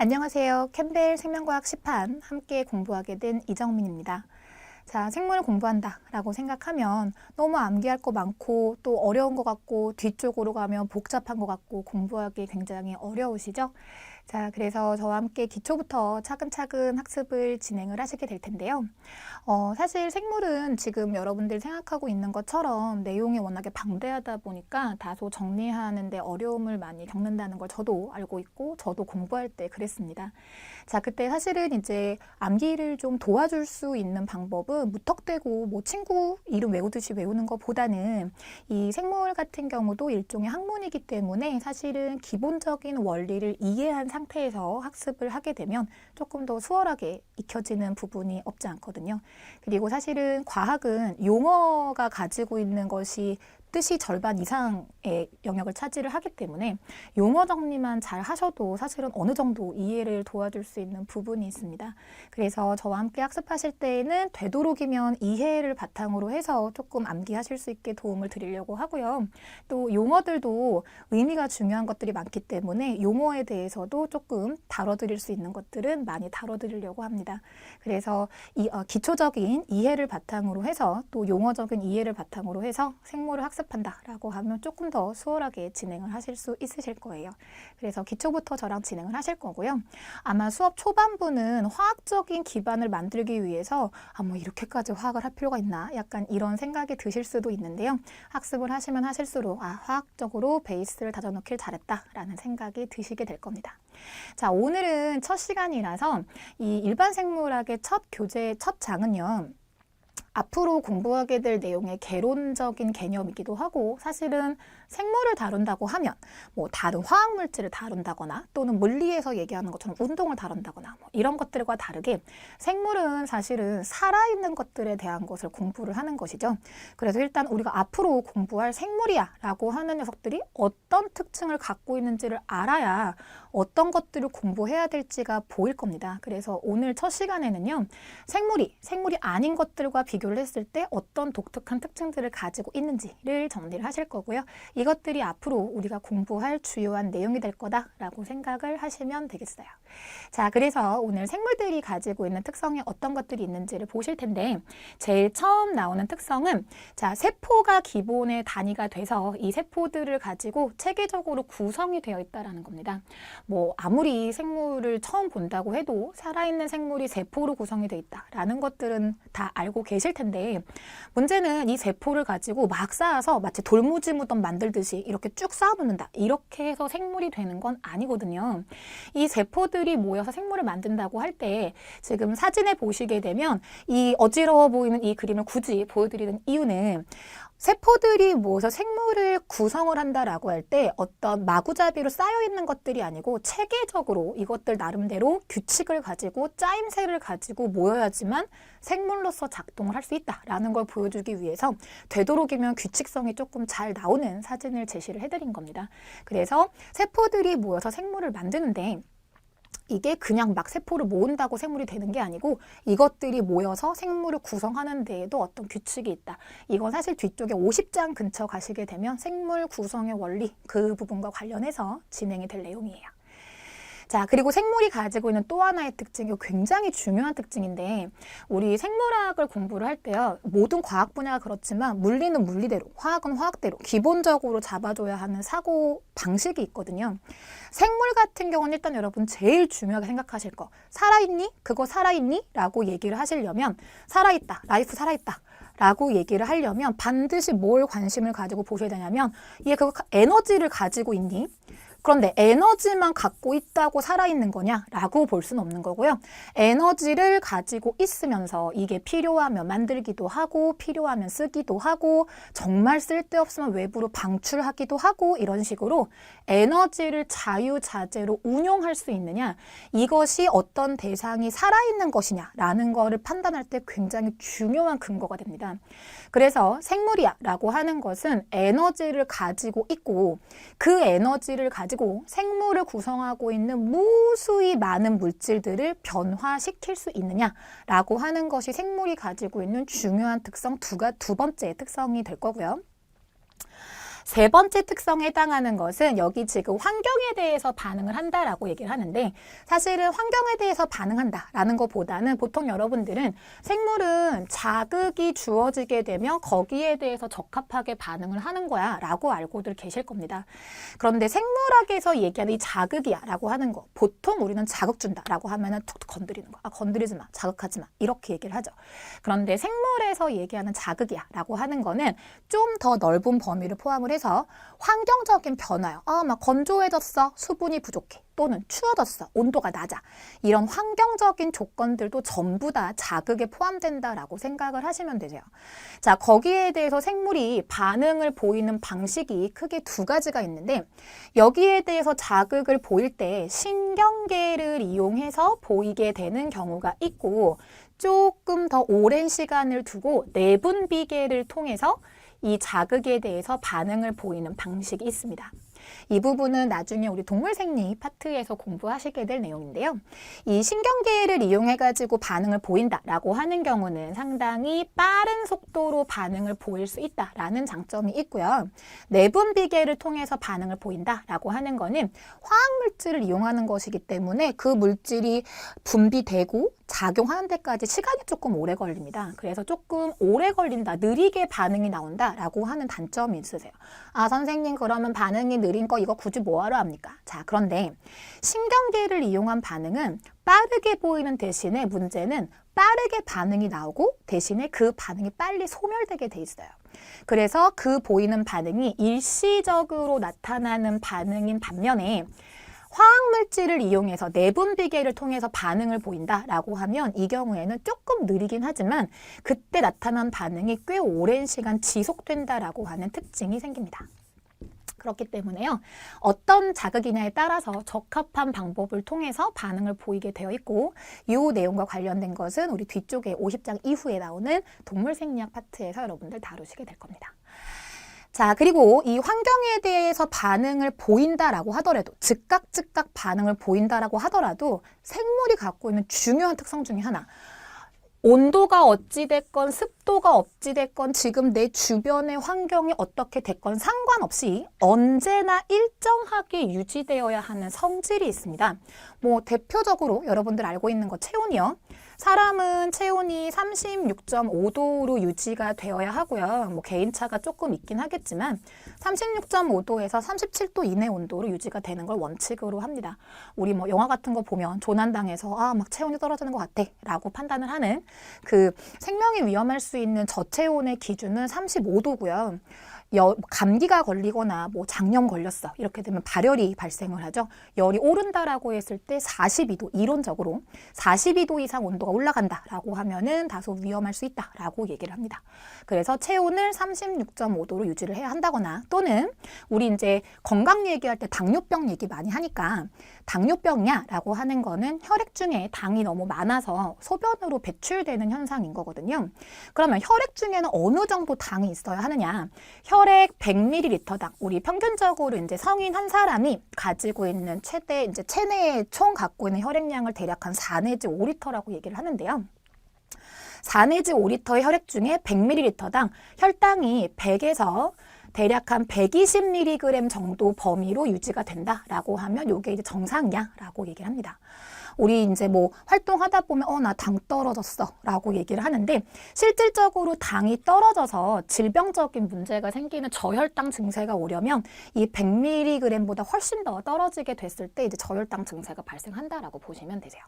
안녕하세요. 캠벨 생명과학 시판 함께 공부하게 된 이정민입니다. 자, 생물을 공부한다라고 생각하면 너무 암기할 거 많고 또 어려운 것 같고 뒤쪽으로 가면 복잡한 것 같고 공부하기 굉장히 어려우시죠? 자, 그래서 저와 함께 기초부터 차근차근 학습을 진행을 하시게 될 텐데요. 사실 생물은 지금 여러분들 생각하고 있는 것처럼 내용이 워낙에 방대하다 보니까 다소 정리하는 데 어려움을 많이 겪는다는 걸 저도 알고 있고 저도 공부할 때 그랬습니다. 자, 그때 사실은 이제 암기를 좀 도와줄 수 있는 방법은 무턱대고 뭐 친구 이름 외우듯이 외우는 것보다는 이 생물 같은 경우도 일종의 학문이기 때문에 사실은 기본적인 원리를 이해한 상태에서 학습을 하게 되면 조금 더 수월하게 익혀지는 부분이 없지 않거든요. 그리고 사실은 과학은 용어가 가지고 있는 것이 뜻이 절반 이상의 영역을 차지를 하기 때문에 용어 정리만 잘 하셔도 사실은 어느 정도 이해를 도와줄 수 있는 부분이 있습니다. 그래서 저와 함께 학습하실 때에는 되도록이면 이해를 바탕으로 해서 조금 암기하실 수 있게 도움을 드리려고 하고요. 또 용어들도 의미가 중요한 것들이 많기 때문에 용어에 대해서도 조금 다뤄드릴 수 있는 것들은 많이 다뤄드리려고 합니다. 그래서 기초적인 이해를 바탕으로 해서 또 용어적인 이해를 바탕으로 해서 생물을 학습한다라고 하면 조금 더 수월하게 진행을 하실 수 있으실 거예요. 그래서 기초부터 저랑 진행을 하실 거고요. 아마 수업 초반부는 화학적인 기반을 만들기 위해서 뭐 이렇게까지 화학을 할 필요가 있나 약간 이런 생각이 드실 수도 있는데요. 학습을 하시면 하실수록 화학적으로 베이스를 다져놓길 잘했다라는 생각이 드시게 될 겁니다. 자, 오늘은 첫 시간이라서 이 일반 생물학의 첫 교재 첫 장은요. 앞으로 공부하게 될 내용의 개론적인 개념이기도 하고 사실은 생물을 다룬다고 하면 뭐 다른 화학물질을 다룬다거나 또는 물리에서 얘기하는 것처럼 운동을 다룬다거나 뭐 이런 것들과 다르게 생물은 사실은 살아있는 것들에 대한 것을 공부를 하는 것이죠. 그래서 일단 우리가 앞으로 공부할 생물이야 라고 하는 녀석들이 어떤 특징을 갖고 있는지를 알아야 어떤 것들을 공부해야 될지가 보일 겁니다. 그래서 오늘 첫 시간에는요. 생물이 아닌 것들과 비교를 했을 때 어떤 독특한 특징들을 가지고 있는지를 정리를 하실 거고요. 이것들이 앞으로 우리가 공부할 주요한 내용이 될 거다라고 생각을 하시면 되겠어요. 자, 그래서 오늘 생물들이 가지고 있는 특성이 어떤 것들이 있는지를 보실 텐데 제일 처음 나오는 특성은 자, 세포가 기본의 단위가 돼서 이 세포들을 가지고 체계적으로 구성이 되어 있다는 겁니다. 뭐 아무리 생물을 처음 본다고 해도 살아있는 생물이 세포로 구성이 되어 있다라는 것들은 다 알고 계실 텐데 문제는 이 세포를 가지고 막 쌓아서 마치 돌무지 무덤 만들듯이 이렇게 쭉 쌓아놓는다. 이렇게 해서 생물이 되는 건 아니거든요. 이 세포들이 모여서 생물을 만든다고 할 때 지금 사진에 보시게 되면 이 어지러워 보이는 이 그림을 굳이 보여드리는 이유는 세포들이 모여서 생물을 구성을 한다라고 할 때 어떤 마구잡이로 쌓여있는 것들이 아니고 체계적으로 이것들 나름대로 규칙을 가지고 짜임새를 가지고 모여야지만 생물로서 작동을 할 수 있다라는 걸 보여주기 위해서 되도록이면 규칙성이 조금 잘 나오는 사진을 제시를 해드린 겁니다. 그래서 세포들이 모여서 생물을 만드는데 이게 그냥 막 세포를 모은다고 생물이 되는 게 아니고 이것들이 모여서 생물을 구성하는 데에도 어떤 규칙이 있다. 이건 사실 뒤쪽에 50장 근처 가시게 되면 생물 구성의 원리 그 부분과 관련해서 진행이 될 내용이에요. 자, 그리고 생물이 가지고 있는 또 하나의 특징이 굉장히 중요한 특징인데 우리 생물학을 공부를 할 때요. 모든 과학 분야가 그렇지만 물리는 물리대로, 화학은 화학대로 기본적으로 잡아줘야 하는 사고 방식이 있거든요. 생물 같은 경우는 일단 여러분 제일 중요하게 생각하실 거 살아있니? 그거 살아있니? 라고 얘기를 하시려면 살아있다, 라이프 살아있다 라고 얘기를 하려면 반드시 뭘 관심을 가지고 보셔야 되냐면 얘 그거 에너지를 가지고 있니? 그런데 에너지만 갖고 있다고 살아있는 거냐? 라고 볼 수는 없는 거고요. 에너지를 가지고 있으면서 이게 필요하면 만들기도 하고 필요하면 쓰기도 하고 정말 쓸데없으면 외부로 방출하기도 하고 이런 식으로 에너지를 자유자재로 운용할 수 있느냐? 이것이 어떤 대상이 살아있는 것이냐? 라는 거를 판단할 때 굉장히 중요한 근거가 됩니다. 그래서 생물이야 라고 하는 것은 에너지를 가지고 있고 그 에너지를 가지고 생물을 구성하고 있는 무수히 많은 물질들을 변화시킬 수 있느냐라고 하는 것이 생물이 가지고 있는 중요한 특성 두 번째 특성이 될 거고요. 세 번째 특성에 해당하는 것은 여기 지금 환경에 대해서 반응을 한다라고 얘기를 하는데 사실은 환경에 대해서 반응한다라는 것보다는 보통 여러분들은 생물은 자극이 주어지게 되면 거기에 대해서 적합하게 반응을 하는 거야 라고 알고들 계실 겁니다. 그런데 생물학에서 얘기하는 이 자극이야 라고 하는 거 보통 우리는 자극 준다 라고 하면은 툭툭 건드리는 거. 건드리지 마, 자극하지 마 이렇게 얘기를 하죠. 그런데 생물에서 얘기하는 자극이야 라고 하는 거는 좀 더 넓은 범위를 포함을 해서 환경적인 변화요. 막 건조해졌어, 수분이 부족해. 또는 추워졌어, 온도가 낮아. 이런 환경적인 조건들도 전부 다 자극에 포함된다라고 생각을 하시면 되세요. 자, 거기에 대해서 생물이 반응을 보이는 방식이 크게 두 가지가 있는데 여기에 대해서 자극을 보일 때 신경계를 이용해서 보이게 되는 경우가 있고 조금 더 오랜 시간을 두고 내분비계를 통해서 이 자극에 대해서 반응을 보이는 방식이 있습니다. 이 부분은 나중에 우리 동물생리 파트에서 공부하시게 될 내용인데요. 이 신경계를 이용해가지고 반응을 보인다라고 하는 경우는 상당히 빠른 속도로 반응을 보일 수 있다라는 장점이 있고요. 내분비계를 통해서 반응을 보인다라고 하는 거는 화학물질을 이용하는 것이기 때문에 그 물질이 분비되고 작용하는 데까지 시간이 조금 오래 걸립니다. 그래서 조금 오래 걸린다, 느리게 반응이 나온다라고 하는 단점이 있으세요. 아, 선생님 그러면 반응이 느린 거 이거 굳이 뭐하러 합니까? 자, 그런데 신경계를 이용한 반응은 빠르게 보이는 대신에 문제는 빠르게 반응이 나오고 대신에 그 반응이 빨리 소멸되게 돼 있어요. 그래서 그 보이는 반응이 일시적으로 나타나는 반응인 반면에 화학물질을 이용해서 내분비계를 통해서 반응을 보인다라고 하면 이 경우에는 조금 느리긴 하지만 그때 나타난 반응이 꽤 오랜 시간 지속된다라고 하는 특징이 생깁니다. 그렇기 때문에요. 어떤 자극이냐에 따라서 적합한 방법을 통해서 반응을 보이게 되어 있고 이 내용과 관련된 것은 우리 뒤쪽에 50장 이후에 나오는 동물생리학 파트에서 여러분들 다루시게 될 겁니다. 자, 그리고 이 환경에 대해서 반응을 보인다라고 하더라도 즉각 반응을 보인다라고 하더라도 생물이 갖고 있는 중요한 특성 중에 하나 온도가 어찌됐건 습도가 어찌됐건 지금 내 주변의 환경이 어떻게 됐건 상관없이 언제나 일정하게 유지되어야 하는 성질이 있습니다. 뭐 대표적으로 여러분들 알고 있는 거 체온이요. 사람은 체온이 36.5도로 유지가 되어야 하고요. 뭐 개인차가 조금 있긴 하겠지만 36.5도에서 37도 이내 온도로 유지가 되는 걸 원칙으로 합니다. 우리 뭐 영화 같은 거 보면 조난당해서 막 체온이 떨어지는 것 같아 라고 판단을 하는 그 생명이 위험할 수 있는 저체온의 기준은 35도고요. 감기가 걸리거나 뭐 장염 걸렸어 이렇게 되면 발열이 발생을 하죠. 열이 오른다라고 했을 때 42도 이론적으로 42도 이상 온도가 올라간다라고 하면은 다소 위험할 수 있다라고 얘기를 합니다. 그래서 체온을 36.5도로 유지를 해야 한다거나 또는 우리 이제 건강 얘기할 때 당뇨병 얘기 많이 하니까 당뇨병이야 라고 하는 거는 혈액 중에 당이 너무 많아서 소변으로 배출되는 현상인 거거든요. 그러면 혈액 중에는 어느 정도 당이 있어야 하느냐? 혈액 100ml당 우리 평균적으로 이제 성인 한 사람이 가지고 있는 최대 이제 체내에 총 갖고 있는 혈액량을 대략 한 4 내지 5리터라고 얘기를 하는데요. 4 내지 5리터의 혈액 중에 100ml당 혈당이 100에서 대략 한 120mg 정도 범위로 유지가 된다라고 하면 이게 이제 정상이야라고 얘기를 합니다. 우리 이제 뭐 활동하다 보면 나 당 떨어졌어 라고 얘기를 하는데 실질적으로 당이 떨어져서 질병적인 문제가 생기는 저혈당 증세가 오려면 이 100mg보다 훨씬 더 떨어지게 됐을 때 이제 저혈당 증세가 발생한다라고 보시면 되세요.